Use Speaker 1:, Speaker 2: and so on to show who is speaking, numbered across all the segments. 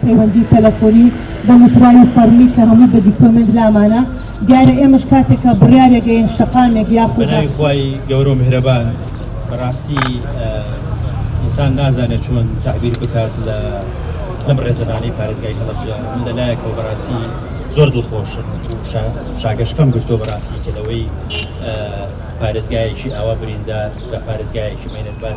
Speaker 1: پەیوەندی تەلەفۆنی بە نووسراوی فەرمی کە هەموو بە دیپلۆمەنت لامانە دیارە ئێمەش کاتێکە بڕیارێگەین شەقامێک یاخود
Speaker 2: بەناوی خوای گەورە و میهرەبان بەڕاستی ئینسان نازانێت چۆن تعبیر بکات لەم ڕێزەبانەی پارێزگای هەڵەبجە من لەلایەکەوە بەڕاستی زۆر دڵخۆشم و شاگەشکەم گرتۆ بەڕاستی کە لەوەی پارێزگایەکی ئاوا بریندار بە پارێزگایەکی مێنەتبار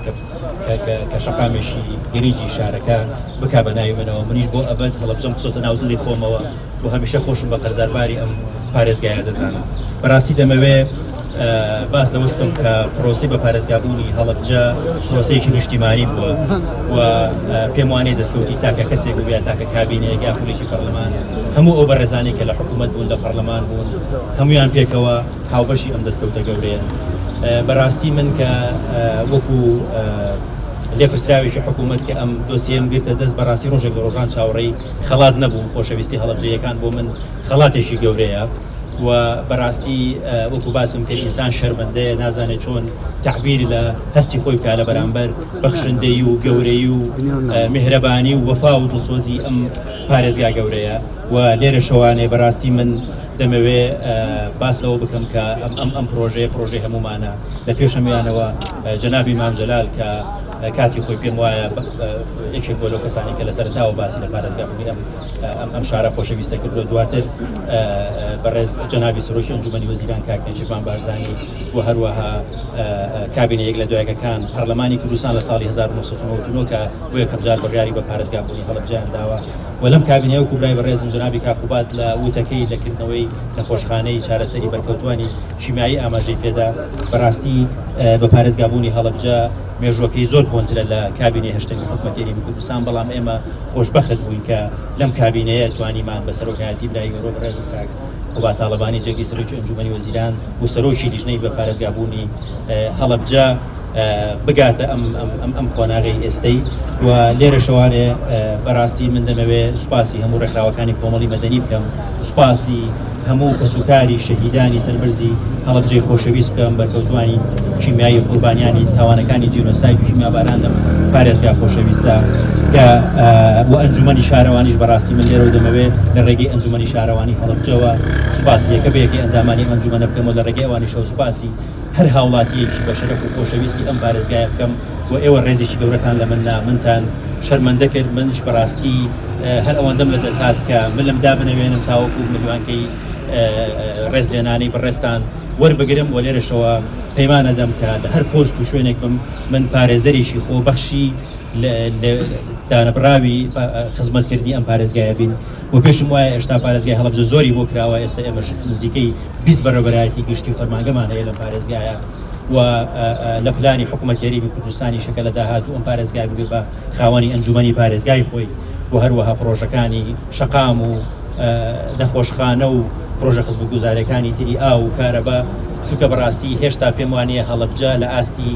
Speaker 2: کە شەقامێکی گرنگی شارەکە بک بە ناوی منەوە منیش بۆ ئەبەد هەڵەبجەم قسۆتە ناو دڵی خۆمەوە و هەمیشە خۆشم بە قەرزارباری ئەم پارێزگایە دەزانم بەڕاستی دەمەوێ باس لەوەش بکەم کە پرۆسی بە پارێزگابوونی هەڵەبجە پرۆسەیەکی نیشتیمانی بووە و پێم وانەیە دەستکەوتی تاکە کەسێک بووە تاکە کابینەیەک یا پۆلیسی پەرلەمان هەموو ئەو بەڕێزانەی کە لە حکوومەت بوون لە پەرلەمان بوون هەمویان پێکەوە هاوبەشی ئەم دەستکەوتە گەورەیە بەڕاستی من کە وەکو لێپرسراوێکی حکوومەت کە ئەم دۆسیەم گرتە دەست بەڕاستی ڕۆژێک لە ڕۆژان چاوەڕێی خەڵات نەبووم خۆشەویستی هەڵەبجەیەکان بۆ من خەڵاتێکی گەورەیە و بەڕاستی وەکو باسم کرد ئینسان شەرمەندەیە نازانێت چۆن تعبیری لە هەستی خۆی بکات لە بەرامبەر بەخشندەی و گەورەی و میهرەبانی و وەفا و دڵسۆزی ئەم پارێزگا گەورەیە و لێرە شەوانێ بەڕاستی من دەمەوێ باس لەوە بکەم کە ئەم پرۆژەی هەمومانە لە پێشەمیانەوە جەنابی مام جەلال کە کاتی خۆی پێم وایە یەکێک بۆ لەو کەسانی کە لە سەرتاوە باسی لە پارێزگابوونی ئەم شارە خۆشەویستە کردووە دواتر بەڕێز جەنابی سەرۆکی ئەنجومەنی وەزیران کاک نێچیروان بارزانی و هەروەها کابینەیەک لە دوایەکەکان پەرلەمانی کوردستان لە ساڵی 1999 کە بۆ یەکەم جار بڕیاری بە پارێزگابوونی هەڵەبجەیان داوە و لەم کابینەیە وەکو برای بەڕێزم جەنابی کاقوبات لە وتەکەی لەکردنەوەی نەخۆشخانەی چارەسەری بەرکەوتوانی شیمایی ئاماژەی پێدا بەڕاستی بە پارێزگابوونی هەڵەبجە مێژوەکەی زۆر کۆنترە لە کابینەی هەشتمی حکوومەتی کوردستان بەڵام ئێمە خۆشبەخت بووین کە لەم کابینەیە توانیمان بە سەرۆکایەتی برای گەورە بەڕێزم کاک قوبات تاڵەبانی جێگەی سەرۆکی ئەنجومەنی وەزیران و سەرۆکی لیژنەی بە پارێزگابوونی هەڵەبجە بگاتە ئەم کۆناغی ئێستەی و لێرە شەوانێ بەڕاستی من دەمەوێ سوپاسی هەموو ڕێکخراوەکانی کۆمەڵی مەدەنی بکەم سوپاسی هەموو کەسوکاری شەهیدانی سەربەرزی هەڵەبجەی خۆشەویست بکەم بەرکەوتوانی کیمیایی قوربانیانی تاوانەکانی جینۆساید و کیمیاباران لەم پارێزگا خۆشەویستە کە بۆ ئەنجومەنی شارەوانیش بەڕاستی من لێرە دەمەوێت لە ڕێگەی ئەنجومەنی شارەوانی هەڵەبجەوە سوپاسی یەکە بەیەکی ئەندامانی ئەنجومەنە بکەم و لە ڕێگەی ئەوانیشەوە سوپاسی هەر هاوڵاتیەکی بە شەرەف و خۆشەویستی ئەم پارێزگایە بکەم و ئێوە ڕێزێکی گەورەتان لە منتان شەرمەندە کرد منش بەڕاستی هەر ئەوەندەم لە دەسات کە من لەمدا بنەوێنم تاوەکو ملیوانکەی ڕێزلێنانی بەڕێستان وەربگرم و لێرەشەوە پەیمانەدەم کە لە هەر پۆست و شوێنێک بم من پارێزەرێکی خۆبەخشی دانەبراوی خزمەتکردنی ئەم پارێزگایە بین و پێشم وایە ئێشتا پارێزگای هەڵەبجە زۆری بۆ کراوە ئێستا ئێمەش نزیکەی 20 بەڕێوەبەرایەتی گشتی و فەرمانگەمان هەیە لەم پارێزگایە و لە پلانی حکوومەتی هەرێمی کوردستانی شەکە لە داهاتوو ئەم پارێزگای ببێ بە خاوەنی ئەنجومەنی پارێزگای خۆی و هەروەها پرۆژەکانی شەقام و نەخۆشخانە و پرۆژە خزمەتگوزاریەکانی تری ئاو و کارەبا چونکە بەڕاستی هێشتا پێم وانەیە هەڵەبجە لە ئاستی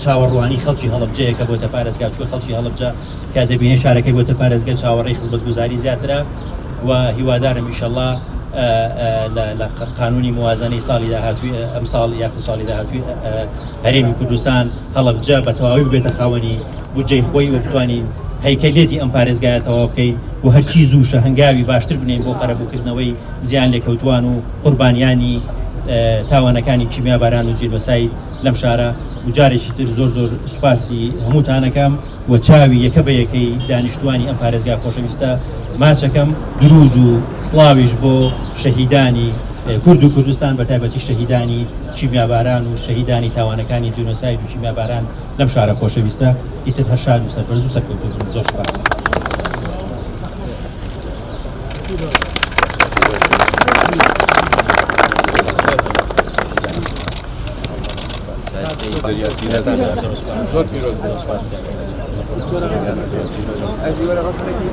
Speaker 2: چاوەڕوانی خەڵکی هەڵەبجەیە کە بۆتە پارێزگا چووکە خەڵکی هەڵەبجە کە دەبینێ شارەکەی بۆتە پارێزگا چاوەڕێی خزمەتگوزاری زیاترە و هیوادارم ئینشەڵڵا لە قانونی موازنەی ساڵی داهاتووی ئەم ساڵ یاخود ساڵی داهاتووی هەرێمی کوردستان هەڵەبجە بە تەواوی ببێتە خاوەنی بودجەی خۆی و بتوانین هەیکەلێتی ئەم پارێزگایە تەواو بکەین و هەرچی زووشە هەنگاوی باشتر بنین بۆ قەرەبووکردنەوەی زیان لێکەوتوان و قوربانیانی تاوانەکانی کیمیاباران و جیربەسایی لەم شارە و جارێکی تر زۆر سوپاسی هەمووتانەکەم و چاوی یەکە بە یەکەی دانیشتوانی ئەم پارێزگا خۆشەویستە ماچەکەم درود و سڵاویش بۆ شەهیدانی کورد و کوردستان بە تایبەتی شەهیدانی کیمیاباران و شەهیدانی تاوانەکانی جینۆساید و کیمیاباران لەم شارە خۆشەویستە ئیتر هەر شاد و سەربەرز و سەرکەوتوو زۆر سپاس.
Speaker 3: زۆر پیرۆز بوو سپاس ئەجی وەرە ڕاستەکەی